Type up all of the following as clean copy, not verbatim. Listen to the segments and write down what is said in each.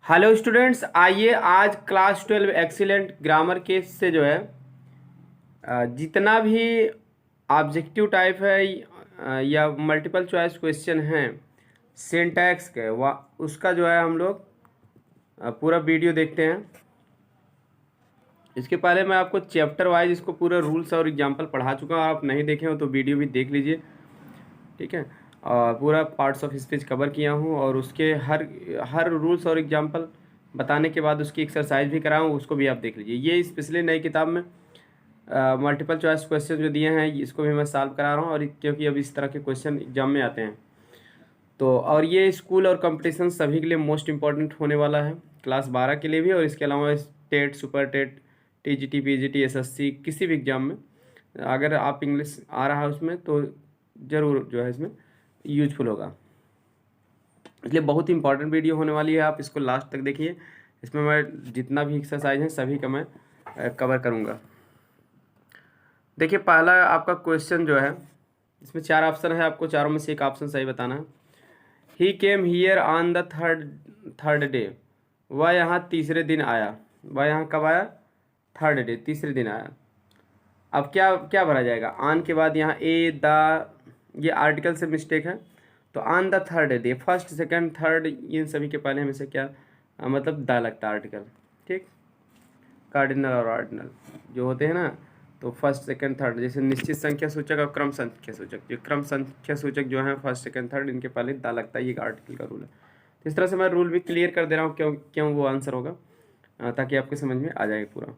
Hello students, आइए आज class 12 excellent grammar के से जो है जितना भी ऑब्जेक्टिव टाइप है या मल्टीपल चॉइस क्वेश्चन हैं सिंटैक्स के उसका जो है हम लोग पूरा वीडियो देखते हैं। इसके पहले मैं आपको चैप्टर वाइज इसको पूरा रूल्स और एग्जांपल पढ़ा चुका हूँ। आप नहीं देखे हो तो वीडियो भी देख लीजिए, ठीक है। और पूरा पार्ट्स ऑफ स्पीच कवर किया हूँ और उसके हर हर रूल्स और एग्जांपल बताने के बाद उसकी एक्सरसाइज भी कराऊँ, उसको भी आप देख लीजिए। ये स्पेशली नई किताब में मल्टीपल चॉइस क्वेश्चन जो दिए हैं इसको भी मैं सॉल्व करा रहा हूँ, और क्योंकि अब इस तरह के क्वेश्चन एग्जाम में आते हैं तो और ये स्कूल और कंपटीशन सभी के लिए मोस्ट इम्पॉर्टेंट होने वाला है, क्लास 12 के लिए भी और इसके अलावा TET, super TET, TGT, PGT, SSC किसी भी एग्जाम में अगर आप इंग्लिश आ रहा है उसमें तो ज़रूर जो है इसमें यूजफुल होगा। इसलिए बहुत ही इंपॉर्टेंट वीडियो होने वाली है, आप इसको लास्ट तक देखिए। इसमें मैं जितना भी एक्सरसाइज है सभी का मैं कवर करूँगा। देखिए पहला आपका क्वेश्चन जो है इसमें 4 ऑप्शन है, आपको चारों में से एक ऑप्शन सही बताना है। He came here on the third day, वह यहाँ तीसरे दिन आया। वह यहाँ कब आया? थर्ड डे, तीसरे दिन आया। अब क्या क्या भरा जाएगा? ऑन के बाद यहाँ ये आर्टिकल से मिस्टेक है, तो on the third day, first second third in सभी के पहले हमेशा क्या मतलब द लगता है आर्टिकल, ठीक। कार्डिनल और ऑर्डिनल जो होते हैं ना, तो फर्स्ट सेकंड थर्ड, जैसे निश्चित संख्या सूचक और क्रम संख्या सूचक, जो क्रम संख्या सूचक जो है फर्स्ट सेकंड थर्ड इनके पहले द लगता है, ये आर्टिकल का रूल है। तो इस तरह से मैं रूल भी क्लियर कर दे रहा हूँ, क्यों क्यों वो आंसर होगा, ताकि आपके समझ में आ जाए पूरा।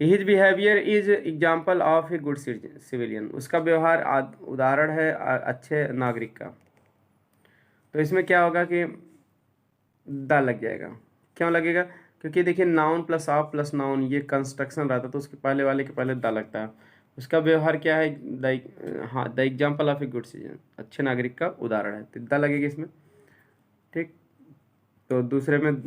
His behaviour is example of a good civilian, उसका व्यवहार उदाहरण है अच्छे नागरिक का। तो इसमें क्या होगा कि द लग जाएगा। क्यों लगेगा? क्योंकि देखिए noun plus of plus noun ये कंस्ट्रक्शन रहता है, तो उसके पहले वाले के पहले द लगता है। उसका व्यवहार क्या है? The example of a good citizen, अच्छे नागरिक का उदाहरण है, तो द लगेगा इसमें, ठीक। तो दूसरे में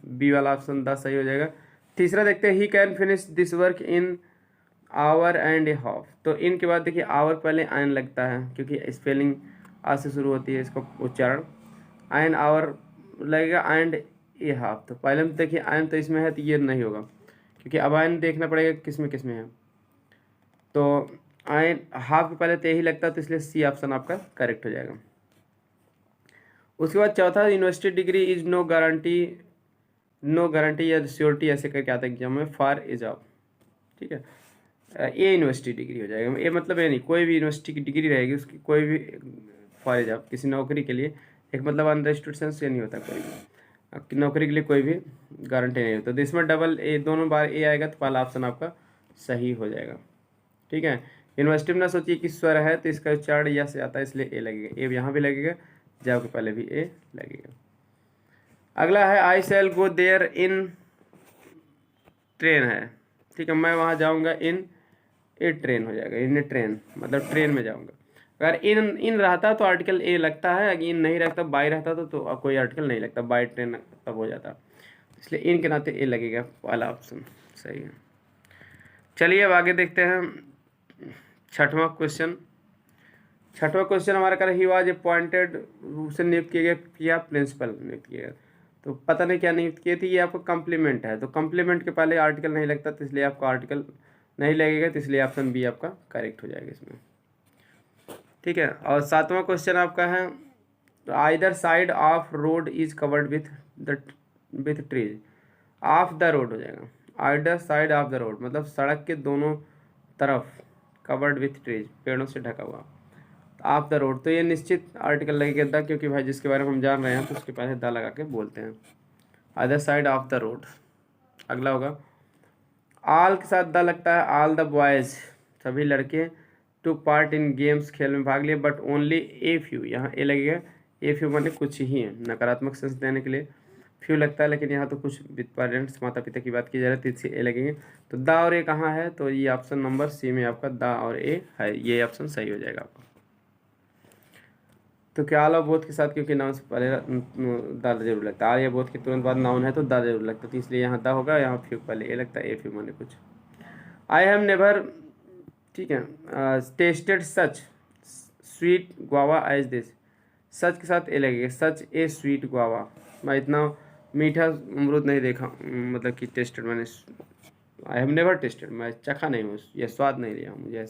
बी वाला ऑप्शन द सही हो जाएगा। तीसरा देखते हैं, he can finish this work in our and A half. तो इन के बाद देखिए आवर पहले आयन लगता है, क्योंकि स्पेलिंग आ से शुरू होती है इसका उच्चारण। आयन आवर लगेगा एंड ए हाफ, तो पहले में देखिए आयन तो इसमें है तो ये नहीं होगा, क्योंकि अब आयन देखना पड़ेगा किस में है। तो आयन हाफ के पहले तो यही लगता है, तो इसलिए सी ऑप्शन आपका करेक्ट हो जाएगा। उसके बाद चौथा, university degree is no guarantee या श्योरिटी ऐसे करके आता है एग्जाम में फॉर ए जॉब, ठीक है। ए यूनिवर्सिटी डिग्री हो जाएगा, ये मतलब ये नहीं, कोई भी यूनिवर्सिटी की डिग्री रहेगी उसकी कोई भी फॉर ए जॉब किसी नौकरी के लिए, एक मतलब अंडरस्टूड सेंस ये नहीं होता, कोई भी नौकरी के लिए कोई भी गारंटी नहीं होता। तो इसमें डबल ए दोनों बार ए आएगा तो पहला ऑप्शन आपका सही हो जाएगा, ठीक है। यूनिवर्सिटी में ना सोचिए कि स्वर है तो इसका उच्चारण या से आता है, इसलिए ए लगेगा, ए यहाँ भी लगेगा, जॉब के पहले भी ए लगेगा। अगला है आई शैल गो देयर इन ट्रेन है, ठीक है, मैं वहाँ जाऊँगा इन ए ट्रेन हो जाएगा, इन ट्रेन मतलब ट्रेन में जाऊँगा। अगर इन रहता तो आर्टिकल ए लगता है, अगर इन नहीं रहता बाई रहता तो कोई आर्टिकल नहीं लगता, बाई ट्रेन तब हो जाता, इसलिए इन के नाते ए लगेगा, वाला ऑप्शन सही है। चलिए अब आगे देखते हैं छठवां क्वेश्चन। छठवां क्वेश्चन हमारा कर ही वाज अपॉइंटेड, उसे नियुक्त किया गया, किया प्रिंसिपल नियुक्त किया गया, तो पता नहीं क्या नियुक्त किए थे, ये आपको कम्प्लीमेंट है, तो कम्प्लीमेंट के पहले आर्टिकल नहीं लगता, तो इसलिए आपको आर्टिकल नहीं लगेगा, तो इसलिए ऑप्शन बी आपका करेक्ट हो जाएगा इसमें, ठीक है। और सातवां क्वेश्चन आपका है, तो either side of road is covered with trees, of the road हो जाएगा, either side of the road मतलब सड़क के दोनों तरफ, कवर्ड विथ ट्रीज पेड़ों से ढका हुआ, ऑफ द रोड, तो ये निश्चित आर्टिकल लगेगा द, क्योंकि भाई जिसके बारे में हम जान रहे हैं तो उसके पहले द लगा के बोलते हैं, other side of the road. अगला होगा ऑल के साथ द लगता है, ऑल द बॉयज़ सभी लड़के, टू पार्ट इन गेम्स खेल में भाग लिए, बट ओनली ए फ्यू, यहाँ ए लगेगा, ए फ्यू माने कुछ ही है, नकारात्मक सेंस देने के लिए फ्यू लगता है, लेकिन यहाँ तो कुछ पेरेंट्स माता पिता की बात की जा रही है तो इससे ए लगेंगे। तो द और ए कहाँ है? तो ये ऑप्शन नंबर सी में आपका द और ए है, ये ऑप्शन सही हो जाएगा आपका। तो क्या आल और बोथ के साथ, क्योंकि नाउन से पहले द जरूर लगता है, आल या बोथ के तुरंत बाद नाउन है तो द जरूर लगता है, तो इसलिए यहाँ द होगा, यहाँ फ्यू पहले ए लगता है, ए फ्यू माने कुछ। आई हैव नेवर, ठीक है, tasted such sweet guava as this, such के साथ ए लगेगा, सच ए स्वीट गुआवा। मैं इतना मीठा अमरूद नहीं देखा, मतलब कि टेस्टेड मैंने, आई हैव नेवर टेस्टेड, मैं चखा नहीं हूँ, यह स्वाद नहीं लिया मुझे,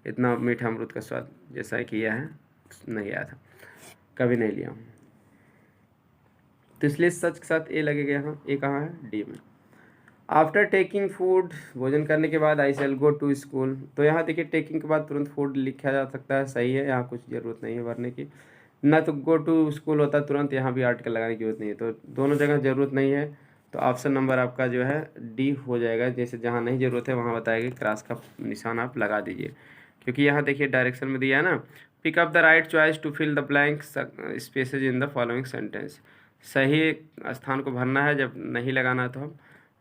इतना मीठा अमरूद का स्वाद जैसा किया है नहीं आया था, कभी नहीं लिया हूँ। तो इसलिए सच के साथ ए लगेगा यहाँ, ए कहाँ है, डी में। आफ्टर टेकिंग फूड, भोजन करने के बाद आई शैल गो टू स्कूल, तो यहाँ देखिए टेकिंग के बाद तुरंत फूड लिखा जा सकता है, सही है, यहाँ कुछ ज़रूरत नहीं है भरने की, ना तो गो टू स्कूल होता तुरंत, यहाँ भी आर्टिकल लगाने की जरूरत नहीं है, तो दोनों जगह ज़रूरत नहीं है, तो ऑप्शन नंबर आपका जो है डी हो जाएगा। जैसे जहाँ नहीं ज़रूरत है वहाँ बताएगा, क्रॉस का निशान आप लगा दीजिए, क्योंकि यहाँ देखिए डायरेक्शन में दिया है ना, pick up the right choice to fill the blank spaces in the following sentence, सही स्थान को भरना है, जब नहीं लगाना है तो हम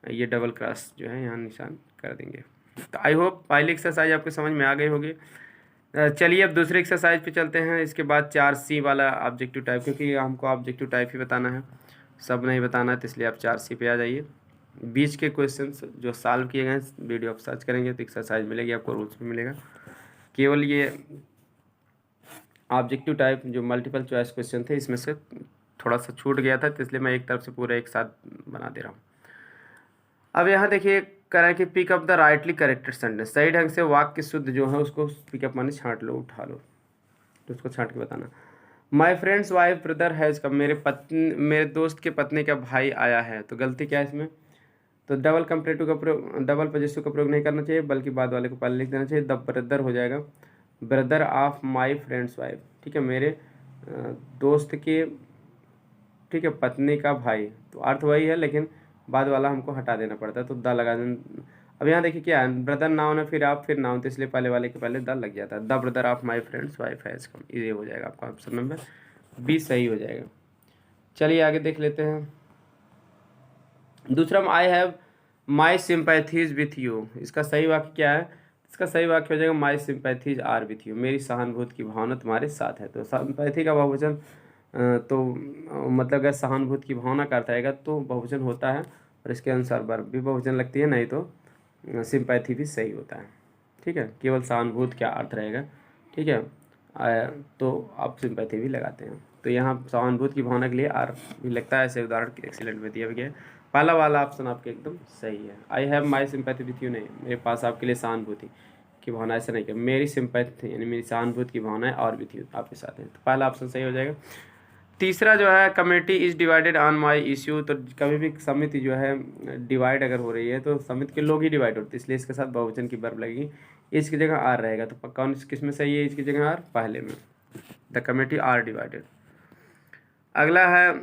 ये डबल क्रॉस जो है यहाँ निशान कर देंगे। तो आई होप पहली एक्सरसाइज आपको समझ में आ गई होगी। चलिए अब दूसरी एक्सरसाइज पे चलते हैं। इसके बाद 4C वाला ऑब्जेक्टिव टाइप, क्योंकि हमको ऑब्जेक्टिव टाइप ही बताना है, सब नहीं बताना है, तो इसलिए आप 4C पे आ जाइए। बीच के क्वेश्चंस जो सॉल्व किए गए हैं वीडियो आप सर्च करेंगे तो एक्सरसाइज मिलेगी आपको, रूल्स भी मिलेगा। केवल ये ऑब्जेक्टिव टाइप जो मल्टीपल चॉइस क्वेश्चन थे इसमें से थोड़ा सा छूट गया था, तो इसलिए मैं एक तरफ से पूरा एक साथ बना दे रहा हूँ। अब यहाँ देखिए करें कि pick up the rightly corrected sentence, सही ढंग से वाक्य शुद्ध जो है उसको पिकअप माने छांट लो, उठा लो, तो उसको छांट के बताना। My friends wife brother has come, मेरे दोस्त के पत्नी का भाई आया है, तो गलती क्या है इसमें, तो डबल कंपरेटिव का प्रयोग, डबल पॉजिटिव का प्रयोग नहीं करना चाहिए, बल्कि बाद वाले को पहले लिख देना चाहिए, द ब्रदर हो जाएगा, brother of my friends wife, ठीक है, मेरे दोस्त के, ठीक है, पत्नी का भाई, तो अर्थ वही है लेकिन बाद वाला हमको हटा देना पड़ता है, तो द लगा देना। अब यहाँ देखिए क्या है, ब्रदर नाउन है, फिर आप फिर नाउन, तो इसलिए पहले वाले के पहले द लग जाता है, the brother of my friends wife has come, ये हो जाएगा आपका ऑप्शन नंबर बी सही हो जाएगा। चलिए आगे देख लेते हैं। दूसरा, I have my sympathies with you, इसका सही वाक्य क्या है, इसका सही वाक्य हो जाएगा माई सिंपैथीज आर विथ यू, मेरी सहानुभूति की भावना तुम्हारे साथ है। तो सिंपैथी का बहुवचन तो मतलब अगर सहानुभूति की भावना का अर्थ आएगा तो बहुवचन होता है, और इसके अनुसार वर्ब भी बहुवचन लगती है, नहीं तो सिंपैथी भी सही होता है, ठीक है, केवल सहानुभूति क्या अर्थ रहेगा, ठीक है, तो आप सिंपैथी भी लगाते हैं, तो यहाँ सहानुभूति की भावना के लिए आर भी लगता है, ऐसे उदाहरण एक्सीलेंट में दिया गया है। पहला वाला ऑप्शन आपके एकदम सही है, आई have my sympathy with you नहीं, मेरे पास आपके लिए सहानुभूति की भावना, ऐसा नहीं कि मेरी सिंपैथी यानी मेरी सहानुभूति की भावना है और विथ यू आपके साथ है, तो पहला ऑप्शन सही हो जाएगा। तीसरा जो है, committee is divided on my issue, तो कभी भी समिति जो है डिवाइड अगर हो रही है तो समिति के लोग ही डिवाइड होते हैं, इसलिए इसके साथ बहुवचन की वर्ब लगेगी, इसकी जगह आर रहेगा, तो कौन किस में सही है, इसकी जगह आर पहले में, द कमेटी आर डिवाइडेड। अगला है,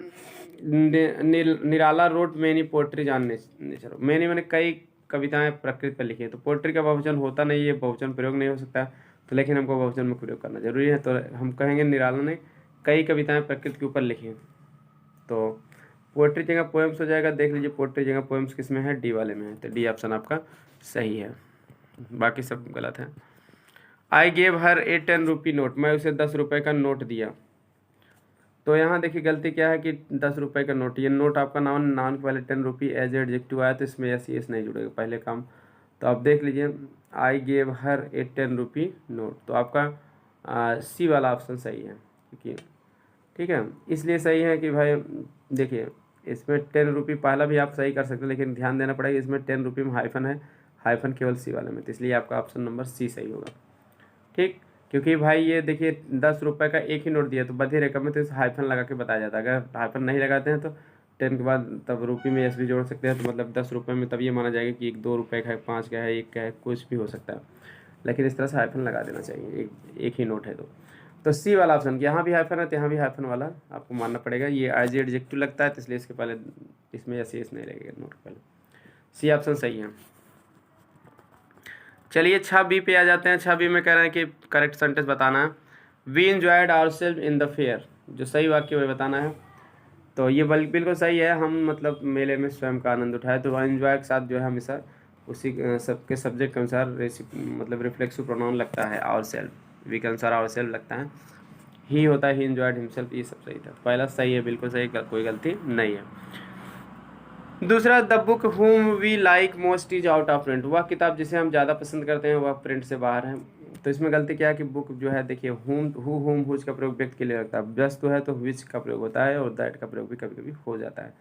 Nirala wrote many poetry on nature, मैंने कई कविताएं प्रकृति पर लिखी है, तो पोएट्री का बहुवचन होता नहीं है, बहुवचन प्रयोग नहीं हो सकता, तो लेकिन हमको बहुवचन में प्रयोग करना जरूरी है, तो हम कहेंगे निराला ने कई कविताएं प्रकृति के ऊपर लिखी, तो पोएट्री जगह पोएम्स हो जाएगा। देख लीजिए पोएट्री जगह पोएम्स किस में है, डी वाले में है, तो डी ऑप्शन आपका सही है, बाकी सब गलत है। I gave her A 10 rupee note, मैं उसे 10 रुपये का नोट दिया, तो यहाँ देखिए गलती क्या है कि 10 रुपये का नोट, ये नोट आपका नाउन के पहले 10 रुपी एज एडजेक्टिव आया, तो इसमें एस नहीं जुड़ेगा पहले काम, तो आप देख लीजिए I gave her A 10 rupee note, तो आपका सी वाला ऑप्शन सही है, क्योंकि ठीक है, इसलिए सही है कि भाई देखिए इसमें 10 रुपी पहला भी आप सही कर सकते हैं, लेकिन ध्यान देना पड़ेगा इसमें 10 रुपी में हाइफन है, हाइफन केवल सी वाले में, तो इसलिए आपका ऑप्शन नंबर सी सही होगा, ठीक, क्योंकि भाई ये देखिए 10 रुपये का एक ही नोट दिया, तो बधी रकम में तो इस हाइफन लगा के बताया जाता है, अगर हाइफन नहीं लगाते हैं तो 10 के बाद तब रुपये में एस भी जोड़ सकते हैं, तो मतलब 10 रुपये में तब ये माना जाएगा कि 2 रुपये का है, 5 का है, 1 का है, कुछ भी हो सकता है, लेकिन इस तरह से हाइफन लगा देना चाहिए, एक ही नोट है तो सी वाला ऑप्शन, यहाँ भी हाइफन है तो यहाँ भी हाइफन वाला आपको मानना पड़ेगा, ये एज एडजेक्टिव लगता है, तो इसलिए इसके पहले इसमें एस नहीं लगेगा नोट पहले, सी ऑप्शन सही है। चलिए 6B पे आ जाते हैं। 6B में कह रहे हैं कि करेक्ट सेंटेंस बताना है, we enjoyed ourselves in the fair, जो सही वाक्य वही बताना है, तो ये बिल्कुल सही है, हम मतलब मेले में स्वयं का आनंद उठाए, तो एंजॉय के साथ जो है हमेशा उसी सबके सब्जेक्ट के अनुसार मतलब रिफ्लेक्सिव प्रोनाउन लगता है, आवरसेल्फ, वी के अनुसार आवरसेल्फ लगता है, ही होता है ही एंजॉयड हिमसेल्फ, ये सब सही था, पहला सही है, बिल्कुल सही, कोई गलती नहीं है। दूसरा, the book whom we like most is out of print, वह किताब जिसे हम ज़्यादा पसंद करते हैं वह प्रिंट से बाहर है, तो इसमें गलती क्या है कि बुक जो है देखिए होम हुज का प्रयोग व्यक्ति के लिए लगता है, वस्तु है तो विच का प्रयोग होता है और दैट का प्रयोग भी कभी कभी हो जाता है,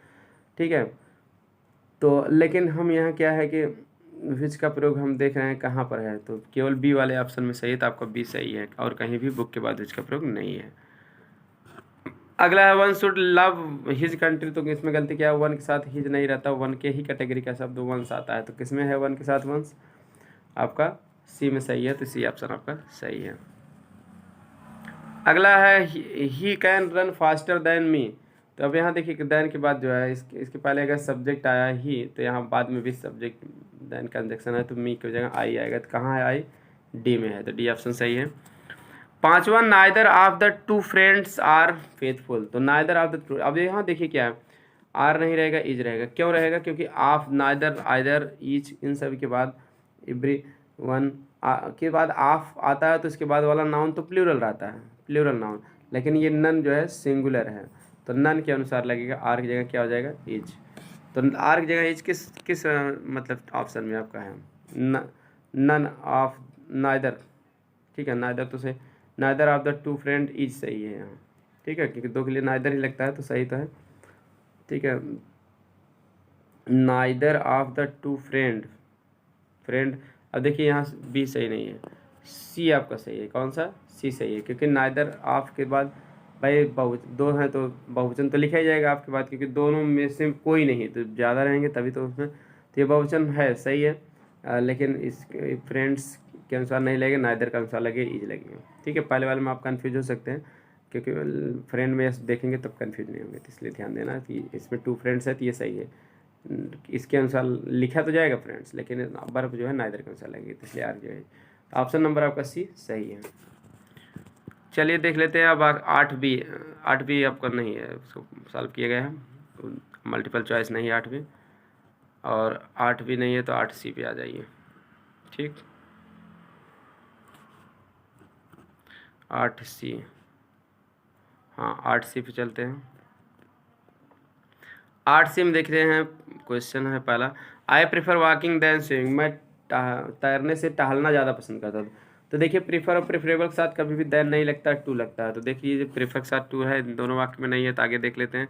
ठीक है। तो लेकिन हम यहाँ क्या है कि विच का प्रयोग हम देख रहे हैं कहाँ पर है, तो केवल बी वाले ऑप्शन में सही है, तो आपका बी सही है और कहीं भी बुक के बाद विच का प्रयोग नहीं है। अगला है one should love his country, तो इसमें गलती क्या है, वन के साथ हिज नहीं रहता, वन के ही कैटेगरी का शब्द वंस आता है, तो किसमें है वन के साथ वंस, आपका सी में सही है, तो सी ऑप्शन आपका सही है। अगला है he can run faster than me, तो अब यहाँ देखिए देन के बाद जो है इसके पहले अगर सब्जेक्ट आया ही, तो यहाँ बाद में भी सब्जेक्ट देन कंजक्शन है, तो मी की जगह आई आएगा, तो कहाँ है आई, डी में है, तो डी ऑप्शन सही है। पांचवा neither of the two friends are faithful, तो नाइदर ऑफ द, अब यहाँ देखिए क्या है, आर नहीं रहेगा इज रहेगा, क्यों रहेगा, क्योंकि of neither either each in सभी के बाद एवरी वन के बाद ऑफ आता है, तो इसके बाद वाला नाउन तो प्लूरल रहता है, प्लूरल नाउन, लेकिन ये नन जो है सिंगुलर है, तो नन के अनुसार लगेगा, आर की जगह क्या हो जाएगा इज, तो आर की जगह इज किस मतलब ऑप्शन में आपका है, नन ऑफ नाइदर, ठीक है, नाइदर तो से neither of the to friend is सही है यहाँ, ठीक है, क्योंकि दो के लिए नाइदर ही लगता है, तो सही तो है, ठीक है। Neither of the to friend, अब देखिए यहाँ बी सही नहीं है, सी आपका सही है, कौन सा, सी सही है, क्योंकि नाइदर ऑफ के बाद भाई दो हैं तो बहुवचन तो लिखा ही जाएगा आपके बाद, क्योंकि दोनों में से कोई नहीं, तो ज़्यादा रहेंगे तभी तो उसमें, तो ये बहुवचन है सही है, लेकिन इस फ्रेंड्स के अनुसार नहीं लगेगा, नाइदर के अनुसार लगे इज लगेंगे, ठीक है। पहले वाले में आप कंफ्यूज हो सकते हैं, क्योंकि फ्रेंड में देखेंगे तब कंफ्यूज नहीं होंगे, तो इसलिए ध्यान देना कि इसमें टू फ्रेंड्स है तो ये सही है, इसके अनुसार लिखा तो जाएगा फ्रेंड्स, लेकिन बर्फ जो है नाइदर के अनुसार लगेगी, तो इसलिए आर जो है ऑप्शन नंबर आपका सी सही है। चलिए देख लेते हैं अब 8 बी आपका नहीं है, उसको सॉल्व किया गया है, मल्टीपल चॉइस नहीं है 8 बी, और 8 बी नहीं है तो 8 सी पे आ जाइए, ठीक, 8 सी, हाँ 8 सी पे चलते हैं। 8 सी में देख रहे हैं, क्वेश्चन है पहला, I prefer walking than swimming, मैं तैरने से टहलना ज़्यादा पसंद करता था, तो देखिए प्रीफर और प्रेफरेबल के साथ कभी भी देन नहीं लगता, टू लगता है, तो देखिए जो प्रीफर के साथ टू है, दोनों वाक्य में नहीं है, तो आगे देख लेते हैं,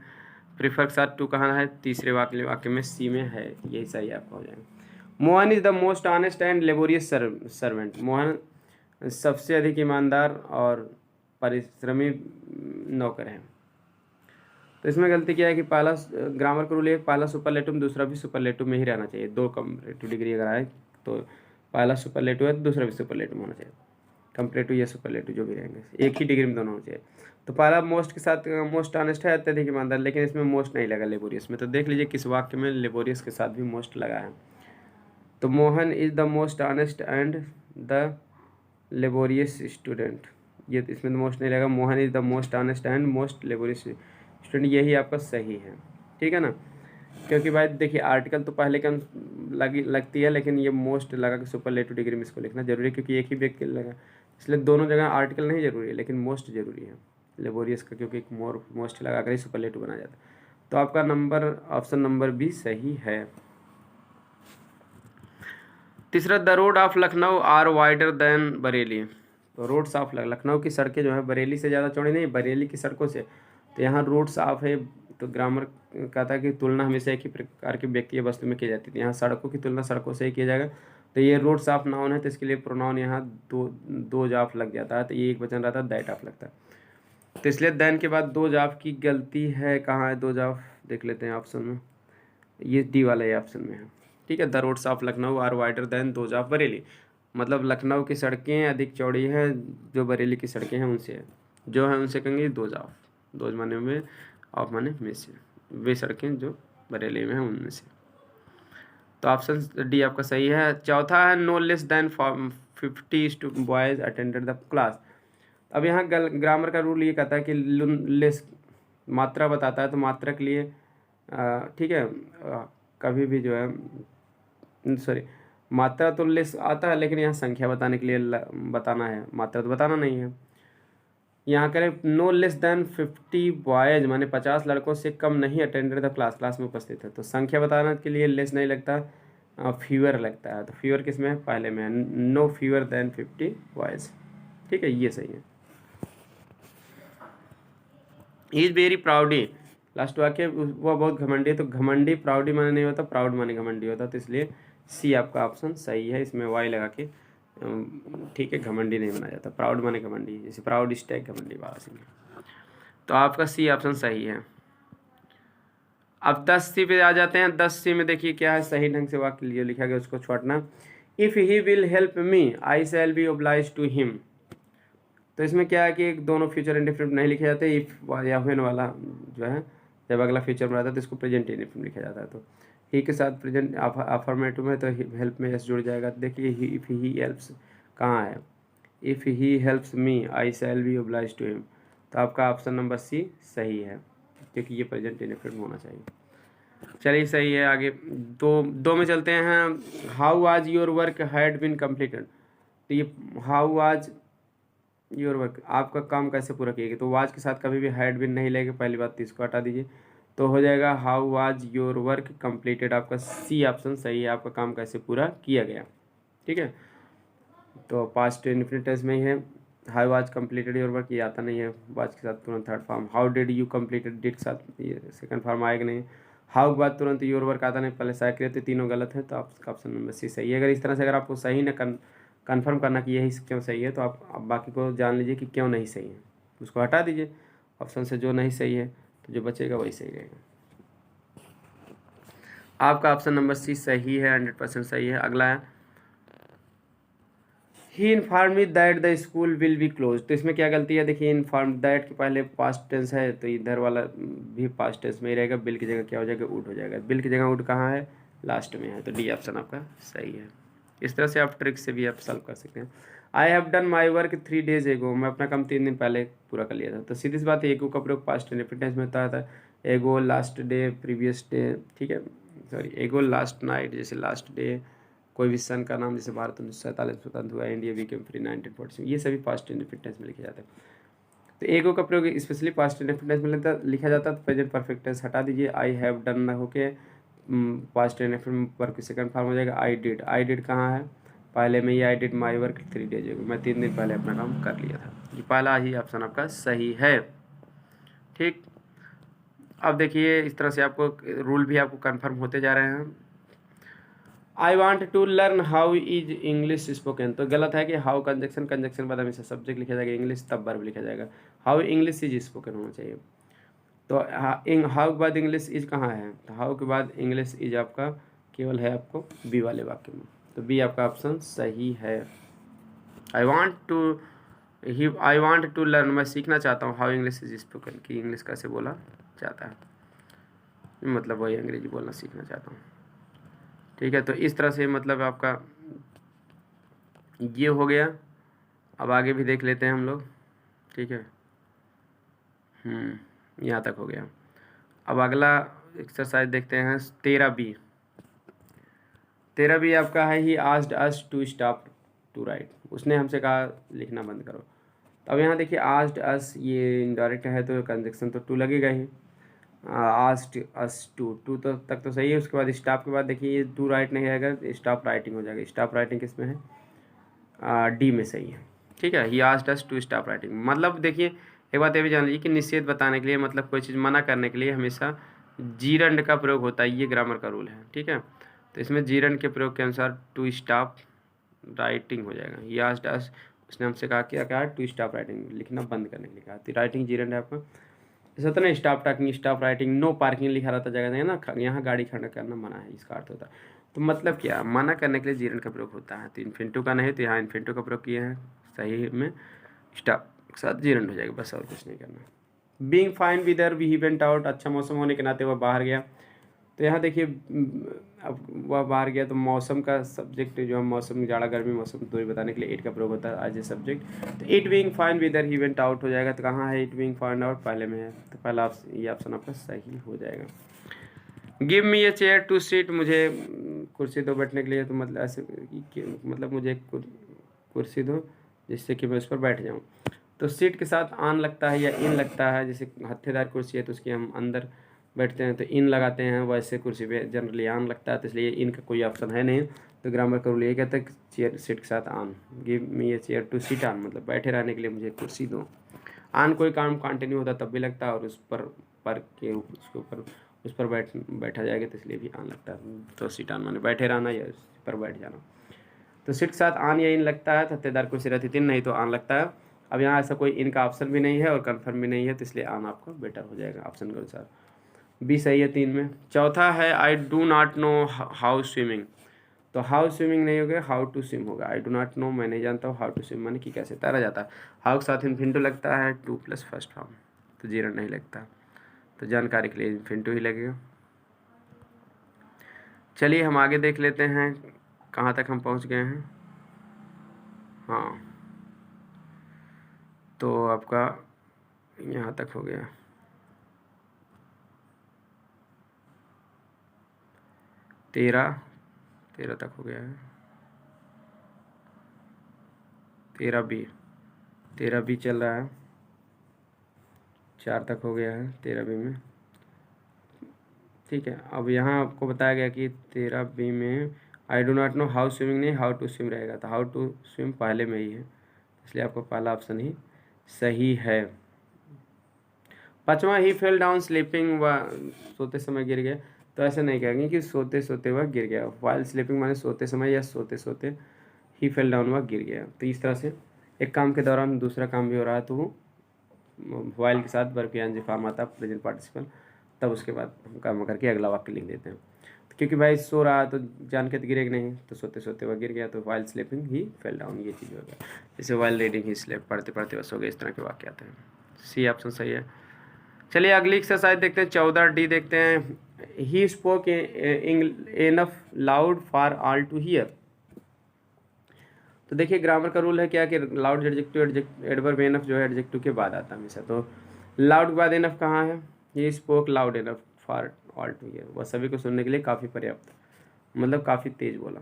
प्रीफर के साथ टू कहाँ है, तीसरे वाक्य में सी में है, यही सही आपका हो जाएगा। Mohan is the most honest and laborious servant, Mohan सबसे अधिक ईमानदार और परिश्रमी नौकर है, तो इसमें गलती क्या है कि पहला ग्रामर का रूल है, पहला सुपरलेटिव में दूसरा भी सुपरलेटिव में ही रहना चाहिए, दो कंपैरेटिव डिग्री अगर आए तो पहला सुपरलेटिव है तो दूसरा भी सुपरलेटिव होना चाहिए, कंपैरेटिव या सुपरलेटिव जो भी रहेंगे एक ही डिग्री में दोनों होना चाहिए। तो पहला मोस्ट के साथ मोस्ट ऑनेस्ट है, अत्यधिक ईमानदार, लेकिन इसमें मोस्ट नहीं लगा लेबोरियस में, तो देख लीजिए किस वाक्य में लेबोरियस के साथ भी मोस्ट लगा है, तो Mohan is the most honest and the laborious student, ये इसमें तो मोस्ट नहीं लगा, Mohan is the most honest and most laborious student, यही आपका सही है, ठीक है ना, क्योंकि भाई देखिए आर्टिकल तो पहले के लगती है, लेकिन ये मोस्ट लगा कि सुपरलेटिव डिग्री में इसको लिखना जरूरी है, क्योंकि एक ही व्यक्ति लगा, इसलिए दोनों जगह आर्टिकल नहीं जरूरी है, लेकिन मोस्ट जरूरी है लेबोरियस का, क्योंकि मोस्ट लगा कर ही सुपरलेटिव बना जाता है, तो आपका नंबर ऑप्शन नंबर बी सही है। तीसरा, the road of Lucknow are wider than Bareilly, तो रोड्स ऑफ लखनऊ की सड़कें जो है बरेली से ज़्यादा चौड़ी नहीं, बरेली की सड़कों से, तो यहाँ रोड्स ऑफ है, तो ग्रामर कहता है कि तुलना हमेशा एक ही प्रकार की व्यक्ति या वस्तु में की जाती थी, यहाँ सड़कों की तुलना सड़कों से ही किया जाएगा, तो ये रोड्स ऑफ नाउन है, तो इसके लिए प्रोनाउन यहाँ दो जाफ लग जाता है, तो ये एक वचन रहता है दैट ऑफ लगता है, तो इसलिए दैन के बाद दो जाफ की गलती है, कहाँ है दो जाफ देख लेते हैं ऑप्शन में, ये डी वाला ये ऑप्शन में है, ठीक है। The roads of Lucknow are wider than those of Bareilly, मतलब लखनऊ की सड़कें अधिक चौड़ी हैं जो बरेली की सड़कें हैं उनसे, जो है उनसे कहेंगे दो जाफ, दो माने में ऑफ माने में से, वे सड़कें जो बरेली में हैं उनमें से, तो ऑप्शन डी आपका सही है। चौथा है no less than 50 boys attended the class, अब यहाँ ग्रामर का रूल ये कहता है कि लेस मात्रा बताता है, तो मात्रा के लिए ठीक है कभी भी जो है सॉरी मात्रा तो लेस आता है, लेकिन यहाँ संख्या बताने के लिए बताना है, मात्रा तो बताना नहीं है। यहाँ करें नो लेस देन 50 बॉयज़ माने 50 लड़कों से कम नहीं अटेंडेड द क्लास, क्लास में उपस्थित है, तो संख्या बताने के लिए लेस नहीं लगता, फीवर लगता है, तो फीवर किस में है, पहले में है, नो फीवर देन 50 बॉयज। ठीक है, ये सही है। इज वेरी प्राउडी, लास्ट वाक्य वो बहुत घमंडी है, तो घमंडी प्राउडी माने नहीं होता, प्राउड माने घमंडी होता, तो इसलिए सी आपका ऑप्शन सही है। इसमें वाई लगा के ठीक है, घमंडी नहीं बना जाता, प्राउड माने घमंडी, जैसे प्राउड स्टैक घमंडी वाला में। तो आपका सी ऑप्शन सही है। अब 10C पे आ जाते हैं। 10C में देखिए क्या है, सही ढंग से वाक्य लिए लिखा गया, उसको छोड़ना। If he will help me I shall be oblige to him. तो इसमें क्या है कि दोनों फ्यूचर इंडिफिनिट नहीं लिखे जाते, इफ या व्हेन वाला जो है जब अगला फ्यूचर में आता है तो इसको प्रेजेंट इंडिफिनिट लिखा जाता है। तो ही के साथ प्रेजेंट अफर्मेटिव में तो हेल्प में एस जुड़ जाएगा। देखिए इफ़ ही हेल्प्स कहाँ है, if he helps me I shall be oblige to him, तो आपका ऑप्शन नंबर सी सही है, क्योंकि ये प्रेजेंट इंडिफिनिट होना चाहिए। चलिए सही है। आगे दो में चलते हैं। How has your work had been completed, तो ये हाउ आज योर वर्क, आपका काम कैसे पूरा किया गया, तो वाज के साथ कभी भी हैड बीन नहीं लेंगे, पहली बात तो इसको हटा दीजिए, तो हो जाएगा how was your work completed. आपका सी ऑप्शन सही है, आपका काम कैसे पूरा किया गया। ठीक है, तो पास्ट इंडेफिनिट टेंस में ही है। How was completed your work, ये आता नहीं है वाज के साथ तुरंत third form. How did you completed, did के साथ ये सेकंड फॉर्म आएगा नहीं। हाउ के बाद तुरंत योर वर्क आता नहीं, पहले साइकिल, तो तीनों गलत है, तो आपका ऑप्शन नंबर सी सही है। अगर इस तरह से अगर आपको सही न कन्फर्म करना कि यही क्यों सही है, तो आप बाकी को जान लीजिए कि क्यों नहीं सही है, उसको हटा दीजिए ऑप्शन से, जो नहीं सही है तो जो बचेगा वही सही रहेगा। आपका ऑप्शन नंबर सी सही है, 100% सही है। अगला है he inform me that the school will be close, तो इसमें क्या गलती है, देखिए इन्फॉर्म दैट के पहले पास्ट टेंस है, तो इधर वाला भी पास्ट टेंस में ही रहेगा, बिल की जगह क्या हो जाएगा, वुड हो जाएगा। बिल की जगह वुड कहाँ है, लास्ट में है, तो डी ऑप्शन आपका सही है। इस तरह से आप ट्रिक से भी आप सॉल्व कर सकते हैं। I have done my work 3 days एगो, मैं अपना काम 3 दिन पहले पूरा कर लिया था, तो सीधी सी बात है, एगो का प्रयोग पास्ट टेंस में होता है, एगो लास्ट डे, प्रीवियस डे, ठीक है, सॉरी एगो लास्ट नाइट, जैसे लास्ट डे, कोई भी सन का नाम, जैसे भारत 1947 स्वतंत्र हुआ, इंडिया बिकेम फ्री 1947, ये सभी पास्ट इंडेफिनिट टेंस में लिखे जाते हैं। तो एगो का प्रयोग स्पेशली पास्ट इंडेफिनिट टेंस में लिखा जाता है, तो प्रेजेंट परफेक्ट टेंस हटा दीजिए, आई हैव डन ना होके past indefinite work second form हो जाएगा। आई डिड कहाँ है, पहले में ही I did my work 3 days एगो, मैं 3 दिन पहले अपना काम कर लिया था, ये पहला ही ऑप्शन आपका सही है। ठीक, अब देखिए इस तरह से आपको रूल भी आपको कन्फर्म होते जा रहे हैं। I want to learn how is English spoken, तो गलत है कि हाउ कंजक्शन बाद हमेशा सब्जेक्ट लिखा जाएगा, इंग्लिश तब वर्ब लिखा जाएगा, हाउ इंग्लिश इज स्पोकन होना चाहिए। तो हाउ के बाद इंग्लिश इज कहाँ है, तो हाउ के बाद इंग्लिश इज आपका केवल है आपको बी वाले वाक्य में, तो बी आपका ऑप्शन सही है। आई वॉन्ट टू लर्न, मैं सीखना चाहता हूँ, हाउ इंग्लिश इज स्पोकन, कि इंग्लिश कैसे बोला जाता है, मतलब वही अंग्रेजी बोलना सीखना चाहता हूँ। ठीक है, तो इस तरह से मतलब आपका ये हो गया। अब आगे भी देख लेते हैं हम लोग। ठीक है, यहाँ तक हो गया। अब अगला एक्सरसाइज देखते हैं 13B। 13B आपका है he asked us to stop to write, उसने हमसे कहा लिखना बंद करो। तो अब यहाँ देखिए आस्क्ड अस, ये इनडायरेक्ट है तो कंजक्शन तो टू लगेगा ही। आस्क्ड अस टू तो तक तो सही है, उसके बाद स्टॉप के बाद देखिए ये टू राइट नहीं आएगा, स्टॉप राइटिंग हो जाएगा। स्टॉप राइटिंग किस में है, डी में सही है। ठीक है, he asked us to stop writing, मतलब देखिए एक बात ये भी जान लीजिए कि निषेध बताने के लिए, मतलब कोई चीज़ मना करने के लिए हमेशा जीरंड का प्रयोग होता है, ये ग्रामर का रूल है। ठीक है, तो इसमें जीरंड के प्रयोग के अनुसार टू स्टॉप राइटिंग हो जाएगा। ही आस्क्ड अस, उसने हमसे कहा क्या कहा, टू स्टॉप राइटिंग, लिखना बंद करने के लिए कहा। तो राइटिंग जीरंड है आपका, जैसे होता है ना stop talking, stop writing, no parking लिखा रहता जगह ना, यहाँ गाड़ी खड़ा करना मना है, इसका अर्थ होता है। तो मतलब क्या, मना करने के लिए जीरंड का प्रयोग होता है। तो इन्फिनिटिव का नहीं, तो यहाँ इन्फिनिटिव का प्रयोग किए हैं, सही में स्टॉप के साथ जीरंड हो जाएगा, बस और कुछ नहीं करना। Being fine weather we went out, अच्छा मौसम होने के नाते वह बाहर गया। तो यहाँ देखिए अब वह बाहर गया, तो मौसम का सब्जेक्ट जो है, मौसम जाड़ा गर्मी मौसम दूरी बताने के लिए इट का प्रयोग होता है एज ए सब्जेक्ट। तो it being fine weather he went out हो जाएगा, तो कहाँ है इट बीइंग फाइंड आउट, पहले में है, तो पहला ये ऑप्शन आपका सही हो जाएगा। Give me a chair to seat, मुझे कुर्सी दो बैठने के लिए, तो मतलब ऐसे मतलब मुझे एक कुर्सी दो जिससे कि मैं उस पर बैठ जाऊँ। तो सीट के साथ आन लगता है या इन लगता है, जैसे हत्थेदार कुर्सी है तो उसकी हम अंदर बैठते हैं तो इन लगाते हैं, वैसे कुर्सी पे जनरली आन लगता है, तो इसलिए इन का कोई ऑप्शन है नहीं। तो ग्रामर का रूल ये कहता है कि चेयर सीट के साथ on, give me a chair to seat on, मतलब बैठे रहने के लिए मुझे कुर्सी दो। आन कोई काम कंटिन्यू होता तब भी लगता है, और उस पर के उसके ऊपर उस पर बैठा जाएगा तो इसलिए भी आन लगता है। तो सीट ऑन माने बैठे रहना या उस पर बैठ जाना। तो सीट के साथ आन या इन लगता है, थत्तेदार कुर्सी रहती 3, नहीं तो आन लगता है। अब यहाँ ऐसा कोई इनका ऑप्शन भी नहीं है और कन्फर्म भी नहीं है, तो इसलिए आन आपका बेटर हो जाएगा ऑप्शन के अनुसार। बी सही है 3 में। चौथा है I do not know how swimming, तो हाउ स्विमिंग नहीं होगा, हाउ टू स्विम होगा। आई डू नॉट नो मैं नहीं जानता हूँ, हाउ टू स्विम माने कि कैसे तैरा जाता है। हाउ के साथ इन्फिनिटो लगता है, 2 + फर्स्ट फॉर्म, तो जीरो नहीं लगता, तो जानकारी के लिए इन्फिनिटो ही लगेगा। चलिए हम आगे देख लेते हैं कहाँ तक हम पहुँच गए हैं। हाँ, तो आपका यहाँ तक हो गया, 13 तक हो गया है। 13 बी चल रहा है, 4 तक हो गया है 13 बी में। ठीक है, अब यहाँ आपको बताया गया कि 13 बी में I do not know how swimming नहीं, हाउ टू स्विम रहेगा, तो हाउ टू स्विम पहले में ही है, इसलिए आपका पहला ऑप्शन ही सही है। 5वां ही फेल डाउन स्लीपिंग, व सोते समय गिर गया, तो ऐसे नहीं कहेंगे कि सोते सोते वह गिर गया। वाइल स्लीपिंग माने सोते समय या सोते सोते, ही फेल डाउन वह गिर गया। तो इस तरह से एक काम के दौरान दूसरा काम भी हो रहा है, तो वो वाइल के साथ वर्ब या फॉर्म आता है प्रेजेंट पार्टिसिपल, तब उसके बाद हम काम करके अगला वाक्य लिख देते हैं। तो क्योंकि भाई सो रहा है तो जान के तो गिरेगा नहीं, तो सोते सोते वह गिर गया, तो वाइल स्लीपिंग ही फेल डाउन, ये चीज़ हो गया। जैसे वाइल रीडिंग ही स्लेप, पढ़ते पढ़ते बस हो गए, इस तरह के वाक्य आते हैं। सी ऑप्शन सही है। चलिए अगली एक्सरसाइज देखते हैं, 14D देखते हैं। He spoke enough loud for all to hear. तो देखिए ग्रामर का रूल है क्या कि लाउड एडजेक्टिव एडवर्ब एनफ जो है एडजेक्टिव के बाद आता है हमेशा। तो लाउड के बाद एनफ कहाँ है, he spoke loud enough for all to hear, वह सभी को सुनने के लिए काफ़ी पर्याप्त, मतलब काफ़ी तेज बोला।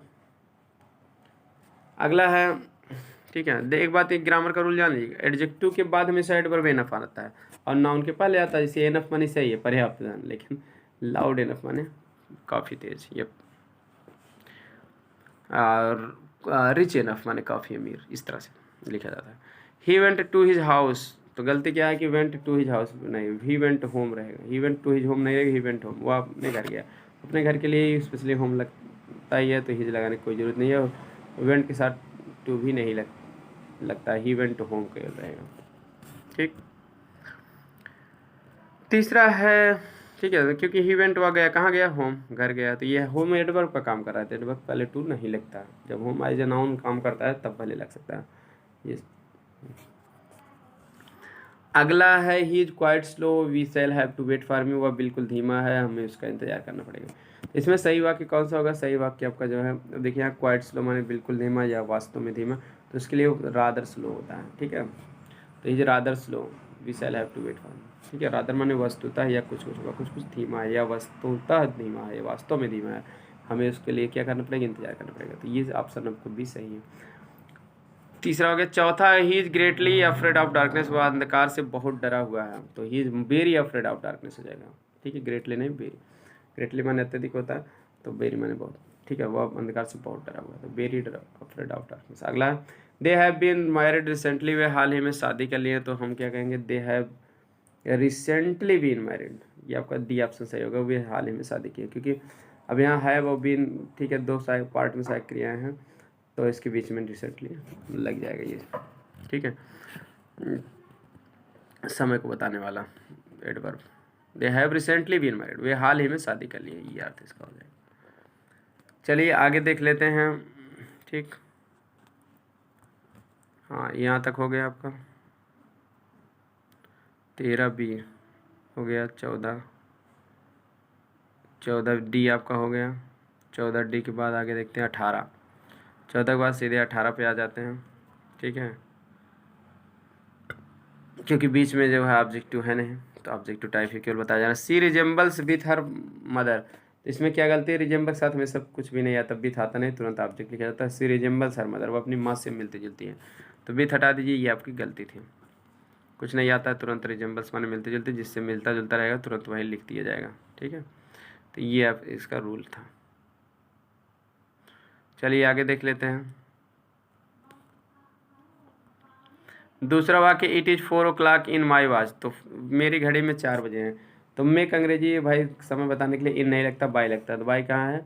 अगला है, ठीक है, एक बात, एक ग्रामर का रूल जान लीजिए, एडजेक्टिव के बाद हमेशा एडवर्ब एनफ आता है और नाउन के पहले आता है। जैसे एनफ माने सही है, पर्याप्त, लेकिन लाउड एनफ माने काफ़ी तेज, ये और रिच एनफ माने काफ़ी अमीर, इस तरह से लिखा जाता है। He went to his house, तो गलती क्या है कि वेंट टू हिज हाउस नहीं, ही वेंट होम रहेगा, he went to his home नहीं रहेगा, ही वेंट होम, वो अपने घर गया, अपने घर के लिए स्पेशली होम लगता ही है, तो हिज लगाने की कोई ज़रूरत नहीं है। वेंट के साथ टू भी नहीं लगता है, ही वेंट होम केवल रहेगा। ठीक, तीसरा है, ठीक है, क्योंकि ही वेंट वहाँ गया, कहाँ गया, होम, घर गया, तो ये होम एडवर्ब का काम कर रहा है, एडवर्ब पहले टू नहीं लगता, जब होम एज ए नाउन काम करता है तब पहले लग सकता है ये। अगला है he is quite slow we shall have to wait for me, वह बिल्कुल धीमा है, हमें उसका इंतजार करना पड़ेगा। इसमें सही वाक्य कौन सा होगा, सही वाक्य आपका जो है, देखिए यहाँ क्वाइट स्लो माने बिल्कुल धीमा या वास्तव में धीमा, तो उसके लिए रादर स्लो होता है। ठीक है, तो is rather slow we shall have to wait for me. ठीक है, रादर माने वस्तुतः या कुछ कुछ होगा, कुछ कुछ धीमा है या वस्तुतः धीमा है, वास्तव में धीमा है, हमें उसके लिए क्या करना पड़ेगा, इंतजार करना पड़ेगा। तो ये ऑप्शन आपको भी सही है। तीसरा हो गया। चौथा है he is greatly afraid of darkness, वह अंधकार से बहुत डरा हुआ है, तो he is very afraid of darkness हो जाएगा। ठीक है, ग्रेटली नहीं वेरी, ग्रेटली माने अत्यधिक होता है, तो वेरी माने बहुत। ठीक है, वह अंधकार से बहुत डरा हुआ है, तो वेरी अफ्रेड ऑफ डार्कनेस। अगला है they have been married recently, वे हाल ही में शादी कर लिए, तो हम क्या कहेंगे, they have recently been married, ये आपका डी ऑप्शन सही होगा, वे हाल ही में शादी किए, क्योंकि अब यहाँ है वो बीन, ठीक है, दो पार्ट में सहायक क्रियाएं हैं, तो इसके बीच में रिसेंटली लग जाएगा ये। ठीक है, समय को बताने वाला adverb, they have recently been married, वे हाल ही में शादी कर लिए, ये अर्थ इसका हो जाएगा। चलिए आगे देख लेते हैं। ठीक, हाँ यहाँ तक हो गया आपका, 13B हो गया, 14D आपका हो गया। 14D के बाद आगे देखते हैं 18, 14 के बाद सीधे 18 पे आ जाते हैं। ठीक है, क्योंकि बीच में जो है ऑब्जेक्टिव है नहीं, तो ऑब्जेक्टिव टाइप ही केवल बताया जा रहा है। सी रिजेंबल्स विथ हर मदर, इसमें क्या गलती है, रिजेंबल साथ में सब कुछ भी नहीं आता, विथ आता नहीं, तुरंत ऑब्जेक्ट लिखा जाता है। सी रिजेंबल्स हर मदर, वो अपनी माँ से मिलती जुलती है, तो विथ हटा दीजिए, ये आपकी गलती थी, कुछ नहीं आता है तुरंत रिजेम्बल्स माने मिलते जुलते, जिससे मिलता जुलता रहेगा तुरंत वही लिख दिया जाएगा। ठीक है, तो ये अब इसका रूल था। चलिए आगे देख लेते हैं। दूसरा वाक्य, it is 4 o'clock in my watch, तो मेरी घड़ी में 4 बजे हैं। तो मेक अंग्रेजी भाई समय बताने के लिए इन नहीं लगता, बाई लगता है। तो बाई कहाँ है,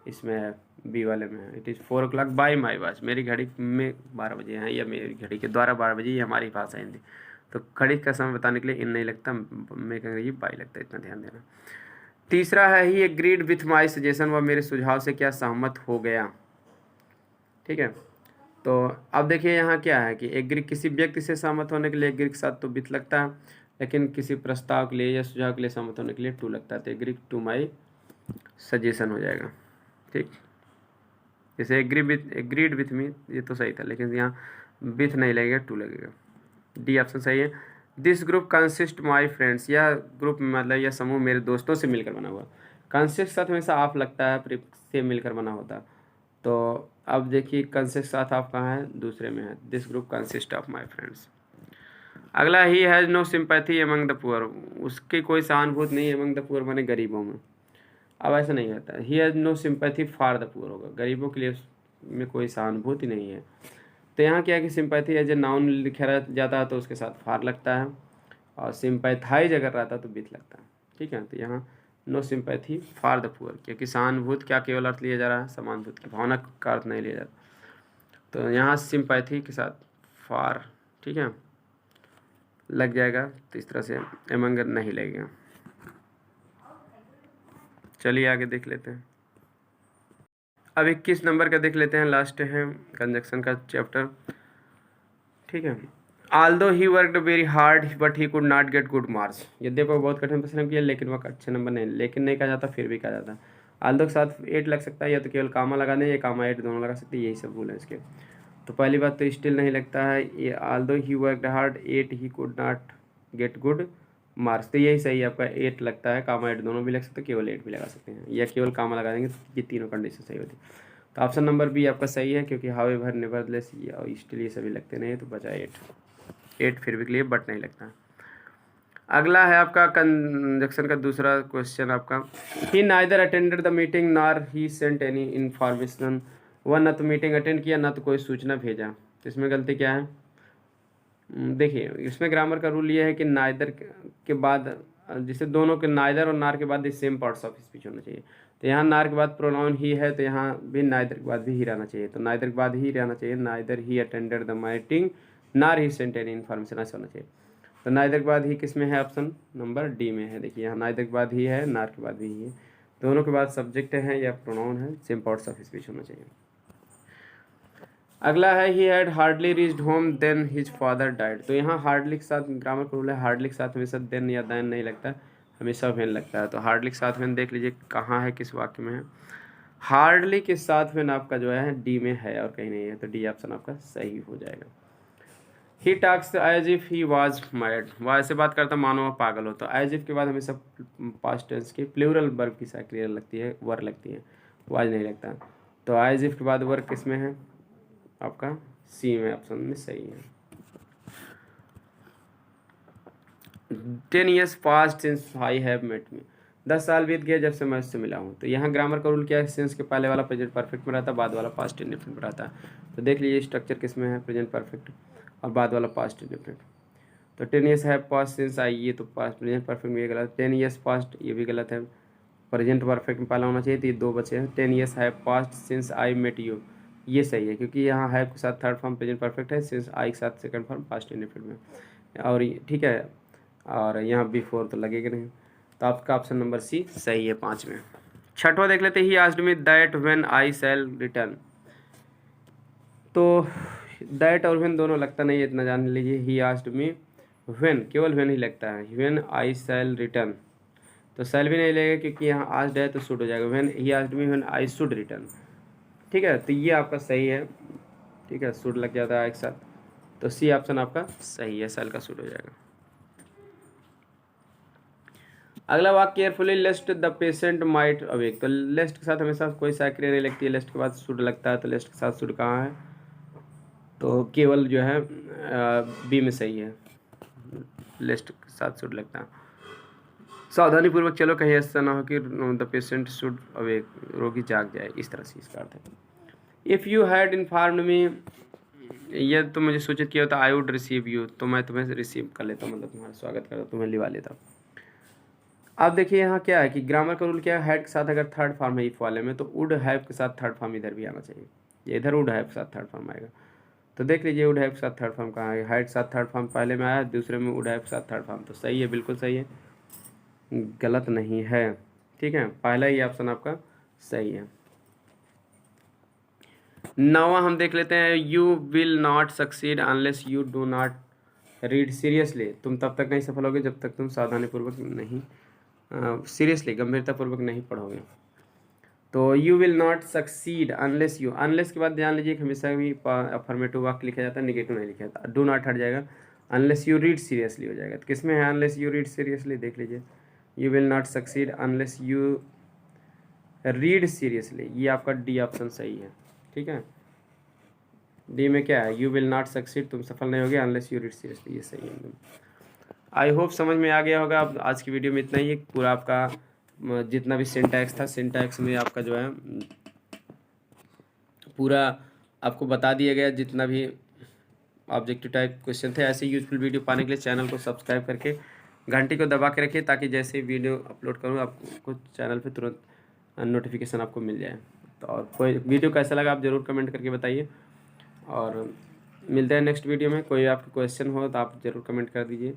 इसमें है, बी वाले में है। It is 4 o'clock by my watch, मेरी घड़ी में 12 बजे हैं, या मेरी घड़ी के द्वारा 12 बजे, ये हमारी भाषा हिंदी। तो घड़ी का समय बताने के लिए इन नहीं लगता, मेक अंग्रेजी बाई लगता है, इतना ध्यान देना। तीसरा है, ही एग्रीड विथ माई सजेशन, वह मेरे सुझाव से क्या सहमत हो गया। ठीक है, तो अब देखिए यहाँ क्या है कि एग्री, किसी व्यक्ति से सहमत होने के लिए एग्री के साथ तो विथ लगता है, लेकिन किसी प्रस्ताव के लिए या सुझाव के लिए सहमत होने के लिए टू लगता है। तो एग्री टू माई सजेशन हो जाएगा। ठीक, जैसे एग्रीड विथ मी, ये तो सही था, लेकिन यहाँ विथ नहीं लगेगा, टू लगेगा। डी ऑप्शन सही है। This group consist my friends, यह ग्रुप मतलब यह समूह मेरे दोस्तों से मिलकर बना हुआ। कंसिस्ट साथ हमेशा आप लगता है, से मिलकर बना होता। तो अब देखिए कंसिस्ट साथ आप कहाँ है, दूसरे में है। This group consist of my friends. अगला, he has no sympathy among the poor, उसकी कोई सहानुभूति नहीं एमंग द पुअर माने गरीबों में। अब ऐसा नहीं होता, he has no sympathy for the poor होगा, गरीबों के लिए में कोई सहानुभूति नहीं है। तो यहाँ क्या है कि सिंपैथी एज ए नाउन लिखा जाता है तो उसके साथ फार लगता है, और सिंपैथाइज अगर रहता तो बिथ लगता है। ठीक है, तो यहाँ no sympathy for the poor, क्योंकि सहानुभूति क्या केवल अर्थ लिया जा रहा है, समानुभूति की भावना का अर्थ नहीं लिया जाता। तो यहाँ सिंपैथी के साथ फॉर, ठीक है, लग जाएगा। तो इस तरह से एमंग नहीं लगेगा। चलिए आगे देख लेते हैं। अब 21 नंबर का देख लेते हैं, लास्ट है कंजक्शन का चैप्टर। ठीक है, Aldous he worked very hard but he could not get good marks, यद्यपि वो बहुत कठिन परिश्रम किया लेकिन वह अच्छे नंबर नहीं, लेकिन नहीं कहा जाता, फिर भी कहा जाता। आल्दो के साथ 8 लग सकता है, या तो केवल कामा लगा दें, या कामा 8 दोनों लगा सकते हैं, यही सब रूल है इसके। तो पहली बात तो स्टिल नहीं लगता है, ये Aldous he worked hard 8 he could not get good marks, तो यही सही है आपका। 8 लगता है, कामा 8 दोनों भी लग सकते हैं, केवल 8 भी लगा सकते हैं, या केवल कामा लगा देंगे, तो ये तीनों कंडीशन सही होती है। तो ऑप्शन नंबर बी आपका सही है, क्योंकि हाउएवर नेवरदलेस और स्टिल ये सभी लगते नहीं, तो बचा 8 फिर भी के लिए बट नहीं लगता। अगला है आपका कंजक्शन का दूसरा क्वेश्चन आपका, he neither attended the meeting nor he sent any information, वह न तो मीटिंग अटेंड किया न तो कोई सूचना भेजा। तो इसमें गलती क्या है, देखिए इसमें ग्रामर का रूल ये है कि नाइदर के बाद, जिसे दोनों के नाइदर और नार के बाद सेम पार्ट्स ऑफ स्पीच होना चाहिए। तो यहाँ नार के बाद प्रोनाउन ही है, तो यहाँ भी नाइदर के बाद भी ही रहना चाहिए। तो नाइदर के बाद ही रहना चाहिए, neither he attended the meeting नार ही सेंट एनी इन्फॉर्मेशन, ऐसा होना चाहिए। तो नाइदर के बाद ही किस में है, ऑप्शन नंबर डी में है। देखिए यहाँ नाइदर के बाद ही है, नार के बाद भी ही है, दोनों के बाद सब्जेक्ट है या प्रोनाउन है, सेम पार्ट्स ऑफ स्पीच होना चाहिए। अगला है, he had hardly reached home then his father died, तो यहाँ हार्डली के साथ ग्रामर का रूल है, हार्डली के साथ हमेशा देन या दैन नहीं लगता है, हमेशा वेन लगता है। तो हार्डली के साथ वेन देख लीजिए कहाँ है, किस वाक्य में है। हार्डली के साथ वेन आपका जो है डी में है और कहीं नहीं है, तो डी ऑप्शन आपका सही हो जाएगा। He talks as if he was mad, वह ऐसे बात करता मानो वह पागल हो। तो एज इफ के बाद हमेशा पास्ट टेंस की प्लूरल वर्ब की क्रिया लगती है, वर्ग लगती है, वाज नहीं लगता। तो एज इफ के बाद वर्ग किस में है, आपका सी में, ऑप्शन में सही है। 10 years passed since I have met me, 10 साल बीत गए जब से मैं उससे मिला हूँ। तो यहाँ ग्रामर का रूल क्या है, सिंस के पहले वाला प्रेजेंट परफेक्ट में रहता है, बाद वाला पास्ट इंडेफिनिट में रहता है। तो देख लीजिए स्ट्रक्चर किस में है, प्रेजेंट परफेक्ट और बाद वाला पास्ट इंडेफिनिट। तो 10 years है पास्ट सिंस आई, ये तो पास्ट प्रेजेंट परफेक्ट में ये गलत, 10 years पास्ट ये भी गलत है, प्रेजेंट परफेक्ट में पहला होना चाहिए, तो ये 2 बचे हैं। 10 years है past since I met you, ये सही है, क्योंकि यहाँ हैव के साथ थर्ड फॉर्म प्रेजेंट परफेक्ट है, सिंस आई के साथ सेकंड फॉर्म पास्ट इंडेफिनिट में, और ठीक है, और यहाँ बिफोर तो लगेगा नहीं। तो आपका ऑप्शन नंबर सी सही है 5 में। छठवां देख लेते हैं, he asked me that when I shall return, तो दैट और व्हेन दोनों लगता नहीं है, इतना जान लीजिए। ही आस्क्ड मी व्हेन, केवल व्हेन ही लगता है, व्हेन आई शैल रिटर्न, तो शैल भी नहीं लगेगा क्योंकि यहाँ आस्क्ड है तो शुड हो जाएगा, when he asked me when I should return. ठीक है, तो ये आपका सही है, ठीक है, शुड लग जाता है एक साथ, तो सी ऑप्शन आपका सही है, शैल का शुड हो जाएगा। अगला वाक्य, carefully lest the patient might awake, तो लेस्ट के साथ हमेशा कोई क्रिया नहीं लगती है, लेस्ट के बाद शुड लगता है, तो लेस्ट के साथ शुड कहाँ है, तो केवल जो है बी में सही है, लिस्ट के साथ शुड लगता है। सावधानी पूर्वक चलो, कहीं ऐसा ना हो कि द पेशेंट शुड अवेक, रोगी जाग जाए, इस तरह से इसका अर्थ है। इफ़ यू हैड इन्फॉर्म्ड मी, ये तो मुझे सूचित किया होता आई वुड रिसीव यू, तो मैं तुम्हें रिसीव कर लेता, मतलब तुम्हारा स्वागत करता, तुम्हें लिवा लेता। अब देखिए यहाँ क्या है कि ग्रामर का रूल क्या है, हैड के साथ अगर थर्ड फॉर्म है इफ वाले में तो वुड हैव के साथ थर्ड फॉर्म इधर भी आना चाहिए। ये इधर वुड हैव के साथ थर्ड फॉर्म आएगा, तो देख लीजिए वुड हैव के साथ थर्ड फॉर्म कहाँ आएगा, हैड के साथ थर्ड फॉर्म पहले में आया, दूसरे में वुड हैव के साथ थर्ड फॉर्म, तो सही है, बिल्कुल सही है, गलत नहीं है। ठीक है, पहला ही ऑप्शन आपका सही है। नवा हम देख लेते हैं, you will not succeed unless you do not read seriously, तुम तब तक नहीं सफल होगे जब तक तुम सावधानीपूर्वक नहीं, सीरियसली गंभीरतापूर्वक नहीं पढ़ोगे। तो you will not succeed unless you, unless के बाद ध्यान लीजिए हमेशा भी अफर्मेटिव वाक्य लिखा जाता है, निगेटिव नहीं लिखा जाता, डू नॉट हट जाएगा, अनलेस यू रीड सीरियसली हो जाएगा। तो किस में है अनलेस यू रीड सीरियसली, देख लीजिए, you will not succeed unless you read seriously, ये आपका डी ऑप्शन सही है। ठीक है, डी में क्या है, यू विल नॉट सक्सीड, तुम सफल नहीं होगे अनलेस यू रीड सीरियसली, ये सही है एकदम। आई होप समझ में आ गया होगा। अब आज की वीडियो में इतना ही, पूरा आपका जितना भी सिंटैक्स था, सिंटैक्स में आपका जो है पूरा आपको बता दिया गया, जितना भी ऑब्जेक्टिव टाइप क्वेश्चन थे। ऐसे यूजफुल वीडियो पाने के लिए चैनल को सब्सक्राइब करके घंटी को दबा के रखिए, ताकि जैसे वीडियो अपलोड करूँ आपको चैनल पे तुरंत नोटिफिकेशन आपको मिल जाए। तो और कोई वीडियो कैसा लगा आप ज़रूर कमेंट करके बताइए, और मिलते हैं नेक्स्ट वीडियो में। कोई आपका क्वेश्चन हो तो आप ज़रूर कमेंट कर दीजिए।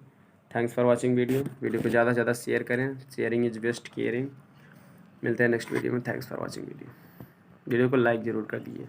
थैंक्स फॉर वाचिंग वीडियो को ज़्यादा से ज़्यादा शेयर करें, शेयरिंग इज़ बेस्ट केयरिंग। मिलते हैं नेक्स्ट वीडियो में, थैंक्स फॉर वाचिंग वीडियो को लाइक ज़रूर कर दीजिए।